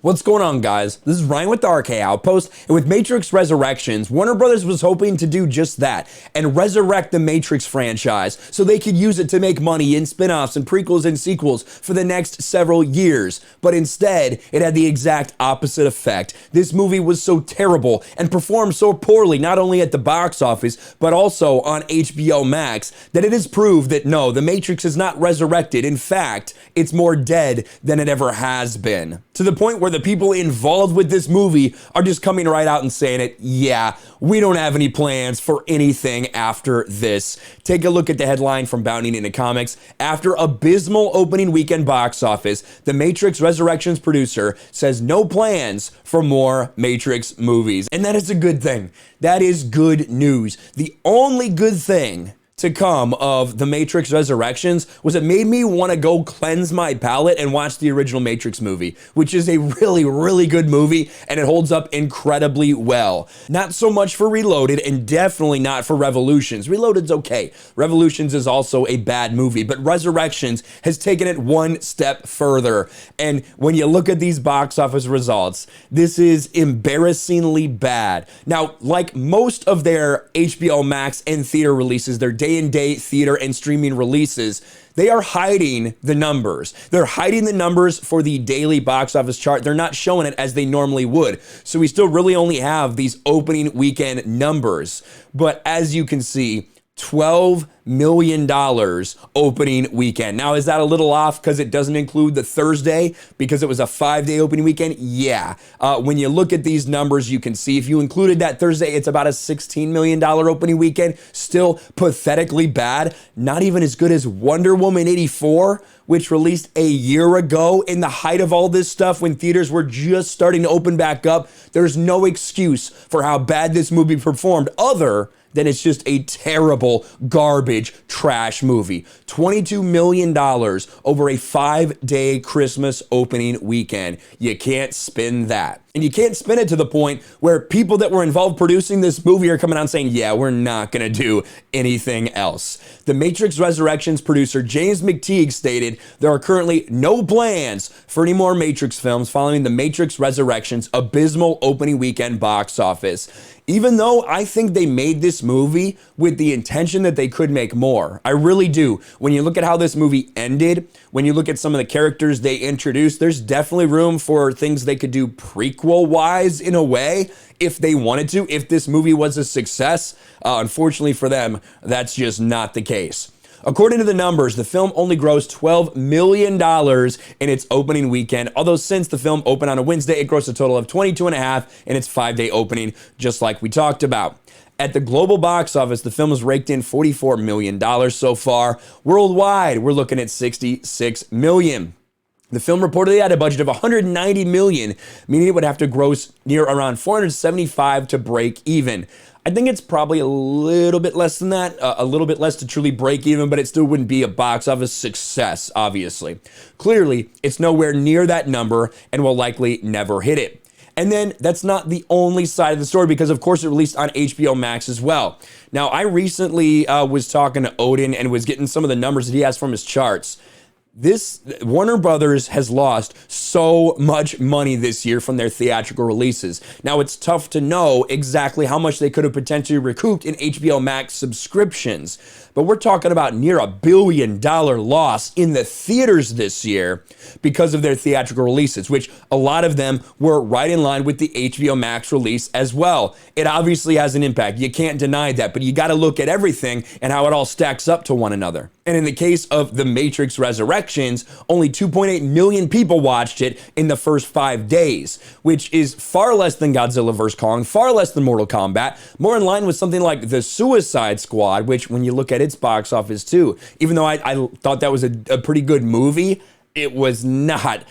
What's going on, guys? This is Ryan with the RK Outpost, and with Matrix Resurrections, Warner Brothers was hoping to do just that and resurrect the Matrix franchise so they could use it to make money in spin-offs and prequels and sequels for the next several years. But instead, it had the exact opposite effect. This movie was so terrible and performed so poorly, not only at the box office, but also on HBO Max, that it has proved that no, the Matrix is not resurrected. In fact, it's more dead than it ever has been. To the point where the people involved with this movie are just coming right out and saying it, yeah, we don't have any plans for anything after this. Take a look at the headline from Bounding Into Comics. After abysmal opening weekend box office, the Matrix Resurrections producer says no plans for more Matrix movies. And that is a good thing. That is good news. The only good thing to come of the Matrix Resurrections was it made me want to go cleanse my palate and watch the original Matrix movie, which is a really, really good movie, and it holds up incredibly well. Not so much for Reloaded, and definitely not for Revolutions. Reloaded's okay. Revolutions is also a bad movie, but Resurrections has taken it one step further. And when you look at these box office results, this is embarrassingly bad. Now, like most of their HBO Max and theater releases, their day-and-date theater and streaming releases, they are hiding the numbers. They're hiding the numbers for the daily box office chart. They're not showing it as they normally would. So we still really only have these opening weekend numbers. But as you can see, $12 million opening weekend. Now, is that a little off because it doesn't include the Thursday because it was a 5-day opening weekend? Yeah. When you look at these numbers, you can see if you included that Thursday, it's about a $16 million opening weekend. Still pathetically bad. Not even as good as Wonder Woman 84, which released a year ago in the height of all this stuff when theaters were just starting to open back up. There's no excuse for how bad this movie performed other than it's just a terrible, garbage, trash movie. $22 million over a 5-day Christmas opening weekend. You can't spin that. And you can't spin it to the point where people that were involved producing this movie are coming out saying, yeah, we're not gonna do anything else. The Matrix Resurrections producer James McTeague stated there are currently no plans for any more Matrix films following the Matrix Resurrections abysmal opening weekend box office. Even though I think they made this movie with the intention that they could make more. I really do. When you look at how this movie ended, when you look at some of the characters they introduced, there's definitely room for things they could do prequel-wise in a way, if they wanted to, if this movie was a success. Unfortunately for them, that's just not the case. According to the numbers, the film only grossed $12 million in its opening weekend, although since the film opened on a Wednesday, it grossed a total of $22.5 in its 5-day opening, just like we talked about. At the global box office, the film has raked in $44 million so far. Worldwide, we're looking at $66 million. The film reportedly had a budget of $190 million, meaning it would have to gross near around $475 to break even. I think it's probably a little bit less than that, a little bit less to truly break even, but it still wouldn't be a box office success, obviously. Clearly, it's nowhere near that number and will likely never hit it. And then that's not the only side of the story because, of course, it released on HBO Max as well. Now, I recently was talking to Odin and was getting some of the numbers that he has from his charts. Warner Brothers has lost so much money this year from their theatrical releases. Now, it's tough to know exactly how much they could have potentially recouped in HBO Max subscriptions, but we're talking about near $1 billion loss in the theaters this year because of their theatrical releases, which a lot of them were right in line with the HBO Max release as well. It obviously has an impact. You can't deny that, but you got to look at everything and how it all stacks up to one another. And in the case of The Matrix Resurrections, only 2.8 million people watched it in the first 5 days, which is far less than Godzilla vs. Kong, far less than Mortal Kombat, more in line with something like The Suicide Squad, which when you look at its box office too, even though I thought that was a pretty good movie, it was not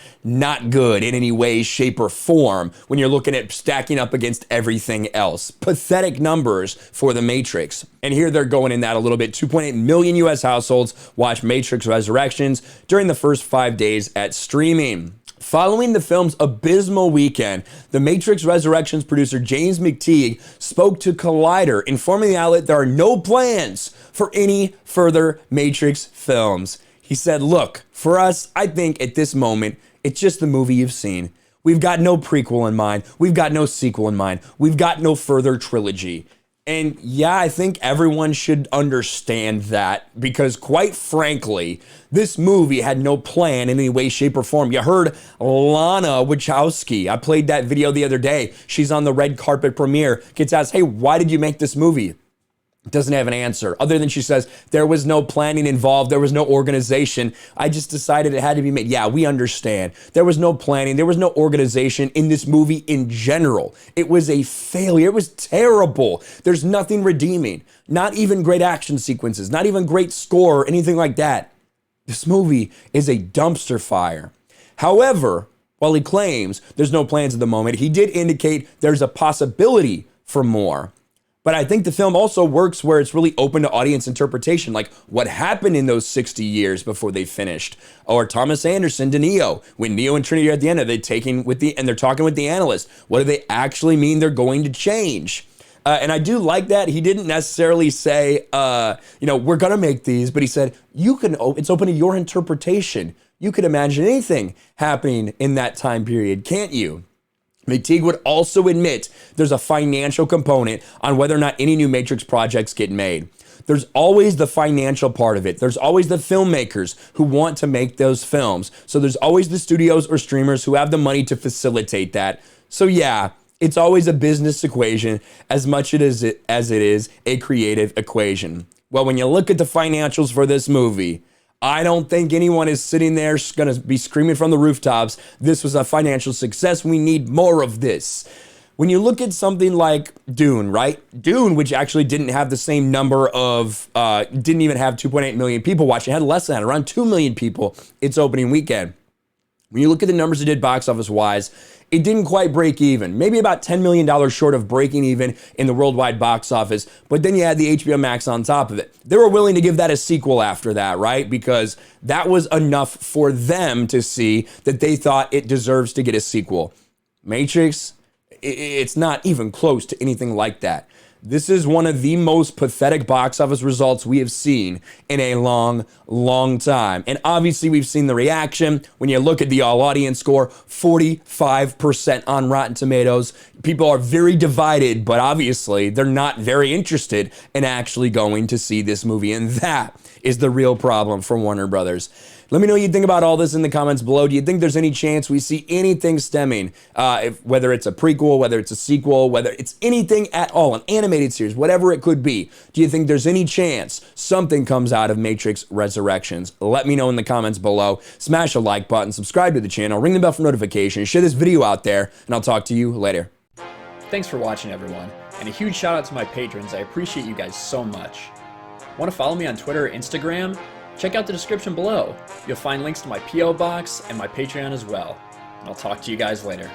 good in any way, shape, or form when you're looking at stacking up against everything else. Pathetic numbers for The Matrix. And here they're going in that a little bit. 2.8 million US households watched Matrix Resurrections during the first 5 days at streaming. Following the film's abysmal weekend, The Matrix Resurrections producer James McTeague spoke to Collider, informing the outlet there are no plans for any further Matrix films. He said, look, for us, I think at this moment, it's just the movie you've seen. We've got no prequel in mind. We've got no sequel in mind. We've got no further trilogy. And yeah, I think everyone should understand that because quite frankly, this movie had no plan in any way, shape, or form. You heard Lana Wachowski. I played that video the other day. She's on the red carpet premiere. Gets asked, hey, why did you make this movie? Doesn't have an answer other than she says, there was no planning involved. There was no organization. I just decided it had to be made. Yeah, we understand. There was no planning. There was no organization in this movie in general. It was a failure. It was terrible. There's nothing redeeming. Not even great action sequences. Not even great score or anything like that. This movie is a dumpster fire. However, while he claims there's no plans at the moment, he did indicate there's a possibility for more. But I think the film also works where it's really open to audience interpretation, like what happened in those 60 years before they finished. Or Thomas Anderson to Neo, when Neo and Trinity are at the end, are they taking with and they're talking with the analyst? What do they actually mean they're going to change? And I do like that. He didn't necessarily say, we're going to make these, but he said, it's open to your interpretation. You could imagine anything happening in that time period, can't you? McTeague would also admit there's a financial component on whether or not any new Matrix projects get made. There's always the financial part of it. There's always the filmmakers who want to make those films. So there's always the studios or streamers who have the money to facilitate that. So yeah, it's always a business equation as much as it is a creative equation. Well, when you look at the financials for this movie, I don't think anyone is sitting there going to be screaming from the rooftops, this was a financial success, we need more of this. When you look at something like Dune, right? Dune, which actually didn't have the same number of, didn't even have 2.8 million people watching, it had less than that, around 2 million people its opening weekend. When you look at the numbers it did box office wise, it didn't quite break even. Maybe about $10 million short of breaking even in the worldwide box office. But then you had the HBO Max on top of it. They were willing to give that a sequel after that, right? Because that was enough for them to see that they thought it deserves to get a sequel. Matrix, it's not even close to anything like that. This is one of the most pathetic box office results we have seen in a long, long time. And obviously we've seen the reaction. When you look at the all audience score, 45% on Rotten Tomatoes. People are very divided, but obviously they're not very interested in actually going to see this movie. And that is the real problem for Warner Brothers. Let me know what you think about all this in the comments below. Do you think there's any chance we see anything stemming, whether it's a prequel, whether it's a sequel, whether it's anything at all, an animated series, whatever it could be? Do you think there's any chance something comes out of Matrix Resurrections? Let me know in the comments below. Smash a like button, subscribe to the channel, ring the bell for notifications, share this video out there, and I'll talk to you later. Thanks for watching, everyone, and a huge shout out to my patrons. I appreciate you guys so much. Want to follow me on Twitter or Instagram? Check out the description below. You'll find links to my P.O. box and my Patreon as well. And I'll talk to you guys later.